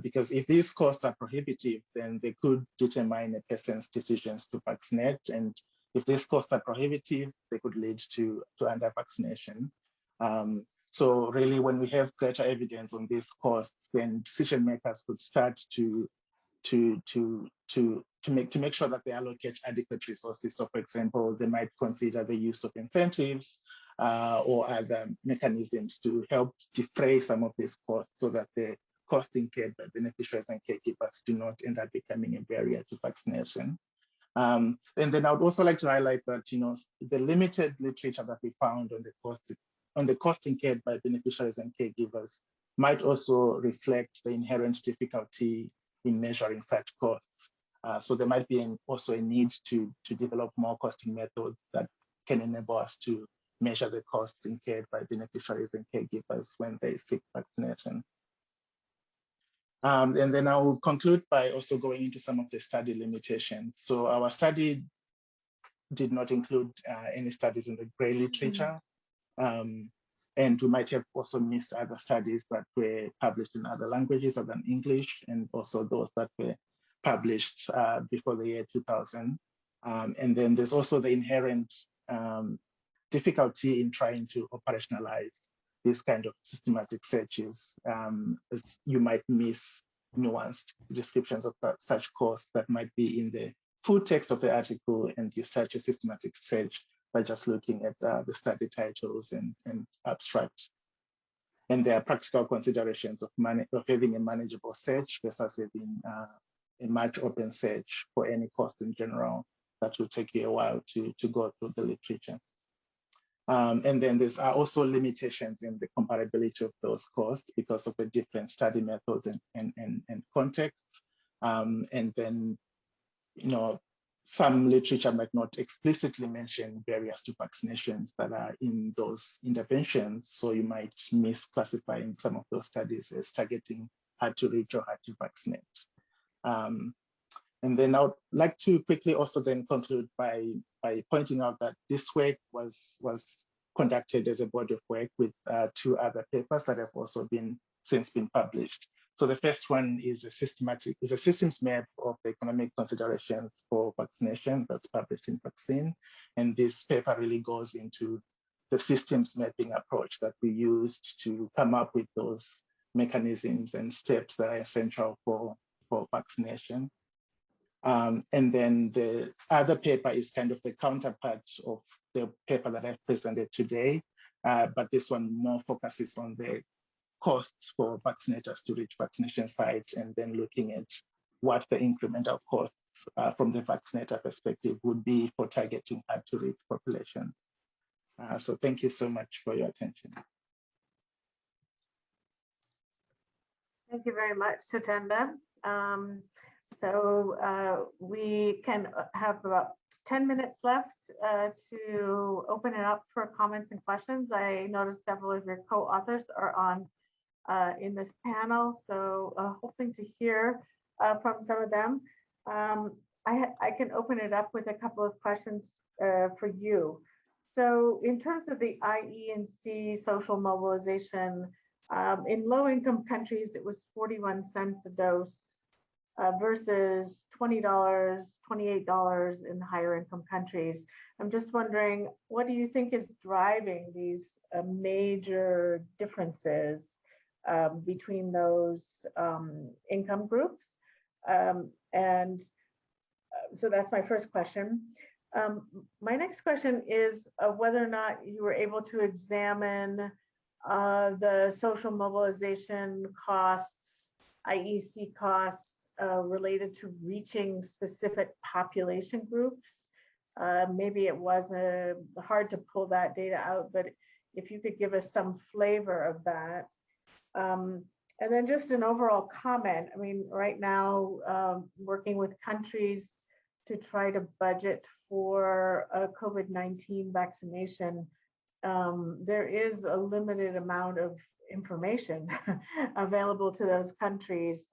Because if these costs are prohibitive, then they could determine a person's decisions to vaccinate. And if these costs are prohibitive, they could lead to under-vaccination. So really, when we have greater evidence on these costs, then decision makers could start to make sure that they allocate adequate resources. So for example, they might consider the use of incentives or other mechanisms to help defray some of these costs so that the costs incurred by beneficiaries and caregivers do not end up becoming a barrier to vaccination. And then I would also like to highlight that, the limited literature that we found on the cost incurred by beneficiaries and caregivers might also reflect the inherent difficulty in measuring such costs. So there might be also a need to develop more costing methods that can enable us to measure the costs incurred by beneficiaries and caregivers when they seek vaccination. And then I will conclude by also going into some of the study limitations. So our study did not include any studies in the gray literature. And we might have also missed other studies that were published in other languages other than English, and also those that were published before the year 2000. And then there's also the inherent difficulty in trying to operationalize these kind of systematic searches, as you might miss nuanced descriptions of such costs that might be in the full text of the article, and you search a systematic search by just looking at the study titles and abstracts. And there are practical considerations of having a manageable search versus having a much open search for any cost in general that will take you a while to go through the literature. And then there's also limitations in the comparability of those costs because of the different study methods and contexts. And then, some literature might not explicitly mention barriers to vaccinations that are in those interventions. So you might misclassify some of those studies as targeting hard to reach or hard to vaccinate. And then I would like to quickly also then conclude by pointing out that this work was conducted as a body of work with 2 other papers that have also since been published. So the first one is a systems map of the economic considerations for vaccination that's published in Vaccine. And this paper really goes into the systems mapping approach that we used to come up with those mechanisms and steps that are essential for vaccination. And then the other paper is kind of the counterpart of the paper that I've presented today, but this one more focuses on the costs for vaccinators to reach vaccination sites, and then looking at what the incremental costs from the vaccinator perspective would be for targeting hard-to-reach populations. So thank you so much for your attention. Thank you very much, Tatenda. So we can have about 10 minutes left to open it up for comments and questions. I noticed several of your co-authors are on in this panel, so hoping to hear from some of them. I can open it up with a couple of questions for you. So in terms of the IE&C social mobilization, in low-income countries, it was 41 cents a dose versus $20, $28 in higher income countries. I'm just wondering, what do you think is driving these major differences between those income groups? So that's my first question. My next question is whether or not you were able to examine the social mobilization costs, IEC costs related to reaching specific population groups. Maybe it was hard to pull that data out, but if you could give us some flavor of that. And then just an overall comment. I mean, right now, working with countries to try to budget for a COVID-19 vaccination, there is a limited amount of information available to those countries.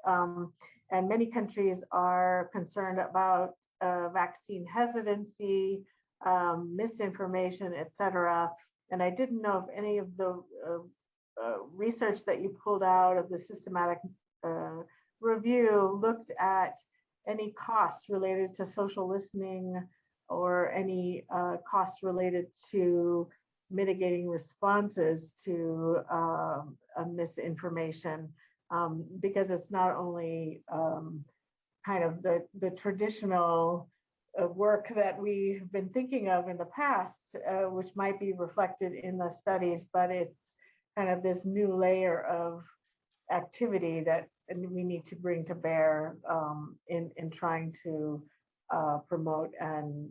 And many countries are concerned about vaccine hesitancy, misinformation, et cetera. And I didn't know if any of the research that you pulled out of the systematic review looked at any costs related to social listening or any costs related to mitigating responses to misinformation, because it's not only kind of the traditional work that we've been thinking of in the past, which might be reflected in the studies, but it's kind of this new layer of activity that we need to bring to bear in trying to promote and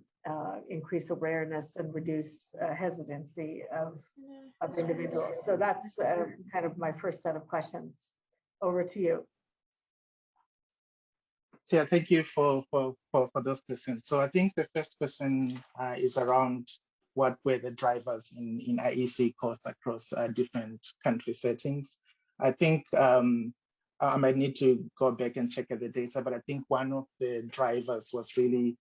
increase awareness and reduce hesitancy of individuals. So that's kind of my first set of questions. Over to you. So yeah, thank you for those questions. So I think the first question is around what were the drivers in IEC costs across different country settings. I think I might need to go back and check at the data, but I think one of the drivers was really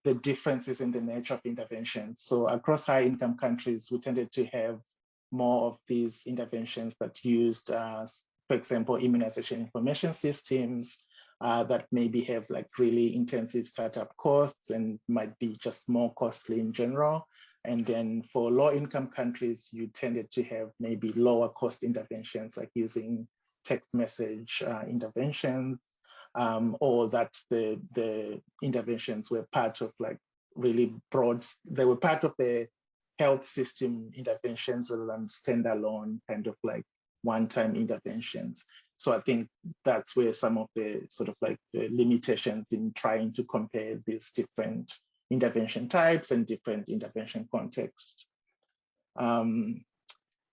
the differences in the nature of interventions. So across high income countries, we tended to have more of these interventions that used, for example, immunization information systems that maybe have like really intensive startup costs and might be just more costly in general. And then for low income countries, you tended to have maybe lower cost interventions like using text message interventions, or that the interventions were part of like really broad, they were part of the health system interventions rather than standalone kind of like one-time interventions. So I think that's where some of the sort of like the limitations in trying to compare these different intervention types and different intervention contexts.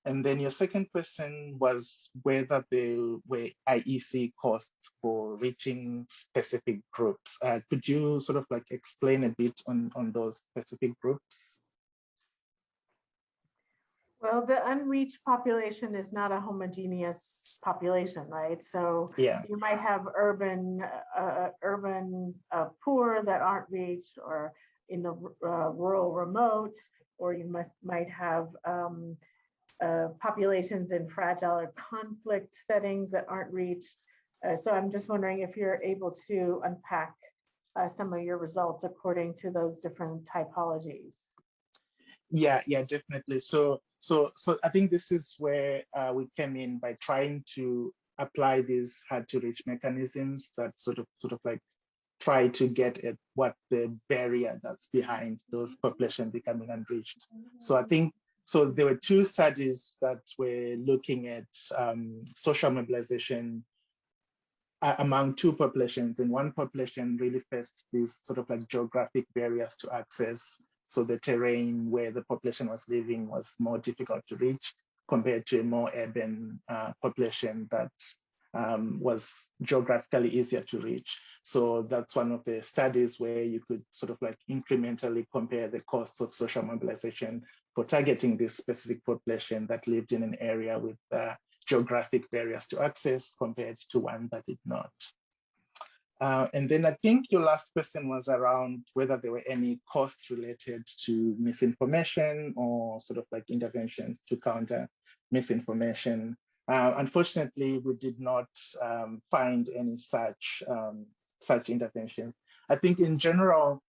And then your second question was whether there were IEC costs for reaching specific groups. Could you sort of like explain a bit on those specific groups? Well, the unreached population is not a homogeneous population, right? So yeah, you might have urban poor that aren't reached, or in the rural remote, or you might have populations in fragile or conflict settings that aren't reached. So I'm just wondering if you're able to unpack some of your results according to those different typologies. Yeah, definitely. So I think this is where we came in by trying to apply these hard to reach mechanisms that sort of like try to get at what the barrier that's behind those populations becoming unreached. So I think, so there were two studies that were looking at social mobilization among two populations. And one population really faced these sort of like geographic barriers to access. So the terrain where the population was living was more difficult to reach compared to a more urban population that was geographically easier to reach. So that's one of the studies where you could sort of like incrementally compare the costs of social mobilization for targeting this specific population that lived in an area with geographic barriers to access compared to one that did not. And then I think your last question was around whether there were any costs related to misinformation or sort of like interventions to counter misinformation. Unfortunately, we did not find any such interventions. I think in general,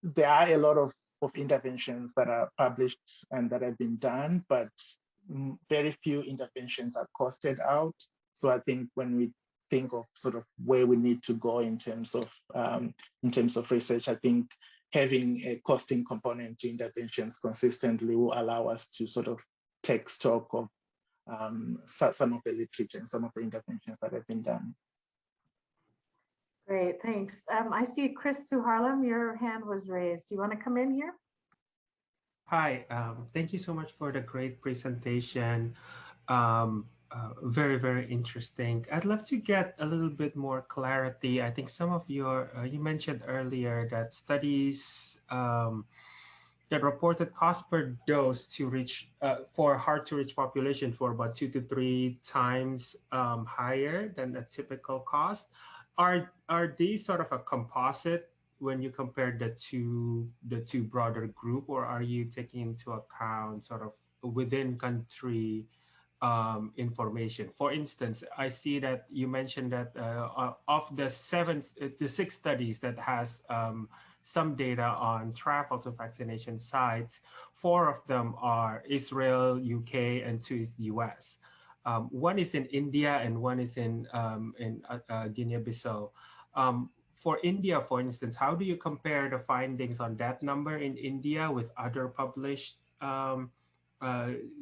there are a lot of interventions that are published and that have been done, but very few interventions are costed out. So I think when we think of sort of where we need to go in terms of research, I think having a costing component to interventions consistently will allow us to sort of take stock of some of the literature and some of the interventions that have been done. Great, thanks. I see Chris Suharlem, your hand was raised. Do you want to come in here? Hi, thank you so much for the great presentation. Very, very interesting. I'd love to get a little bit more clarity. I think some of your, you mentioned earlier that studies that reported cost per dose to reach, for hard to reach population for about 2 to 3 times higher than a typical cost. Are these sort of a composite when you compare the two broader group, or are you taking into account sort of within country information? For instance, I see that you mentioned that of the 6 studies that has some data on travel to vaccination sites, 4 of them are Israel, UK, and 2 is the US. One is in India and one is in Guinea-Bissau. For India, for instance, how do you compare the findings on that number in India with other published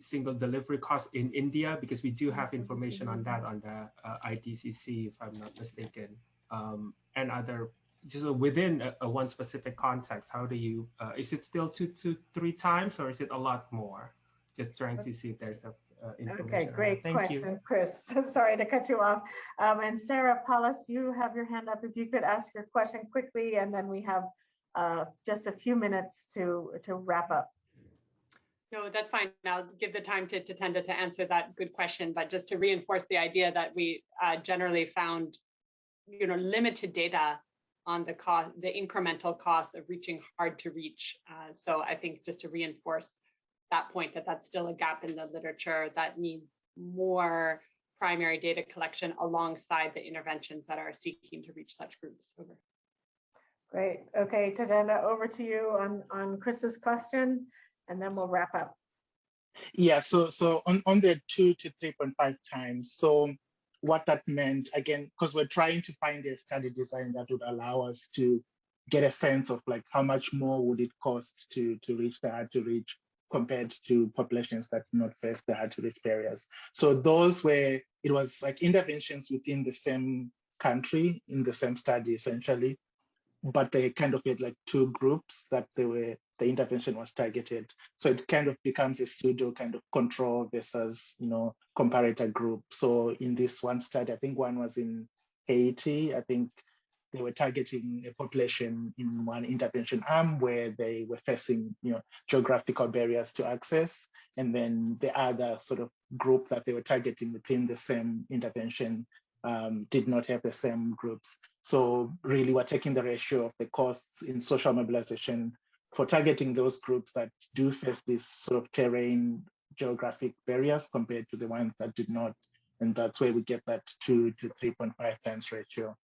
single delivery costs in India? Because we do have information on that on the ITCC, if I'm not mistaken, and other, just within one specific context. How do you, is it still 2 to 3 times or is it a lot more? Just trying to see if there's a Okay, great question, Chris. Sorry to cut you off. And Sarah Paula, you have your hand up. If you could ask your question quickly, and then we have just a few minutes to wrap up. No, that's fine. I'll give the time to Tenda to answer that good question, but just to reinforce the idea that we generally found, limited data on the cost, the incremental cost of reaching hard to reach. So I think just to reinforce that point, that's still a gap in the literature that needs more primary data collection alongside the interventions that are seeking to reach such groups. Over. Great. Okay, Tadenda, over to you on Chris's question, and then we'll wrap up. Yeah, so on the 2 to 3.5 times, so what that meant, again, because we're trying to find a study design that would allow us to get a sense of like how much more would it cost to reach the hard to reach compared to populations that do not face the hard to reach barriers. So those were, it was like interventions within the same country in the same study essentially, but they kind of had like 2 groups that the intervention was targeted. So it kind of becomes a pseudo kind of control versus, comparator group. So in this one study, I think one was in Haiti, I think they were targeting a population in one intervention arm where they were facing, geographical barriers to access. And then the other sort of group that they were targeting within the same intervention did not have the same groups. So really we're taking the ratio of the costs in social mobilization for targeting those groups that do face this sort of terrain geographic barriers compared to the ones that did not. And that's where we get that 2 to 3.5 times ratio.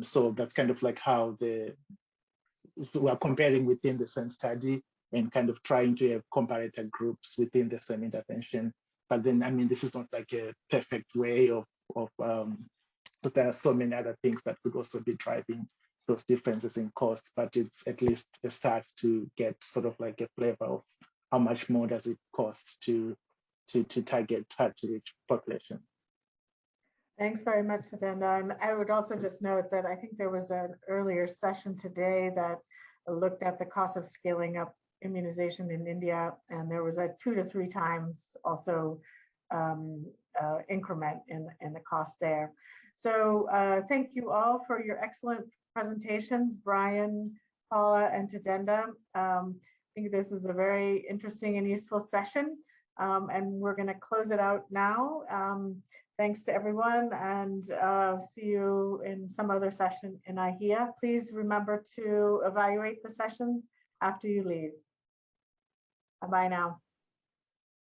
So that's kind of like how we're comparing within the same study and kind of trying to have comparator groups within the same intervention. But then, I mean, this is not like a perfect way of because there are so many other things that could also be driving those differences in costs, but it's at least a start to get sort of like a flavor of how much more does it cost to target hard to reach populations. Thanks very much, Tadenda. And I would also just note that I think there was an earlier session today that looked at the cost of scaling up immunization in India, and there was a 2 to 3 times also increment in the cost there. So thank you all for your excellent presentations, Brian, Paula, and Tadenda. I think this was a very interesting and useful session, and we're going to close it out now. Thanks to everyone, and see you in some other session in IHEA. Please remember to evaluate the sessions after you leave. Bye-bye now.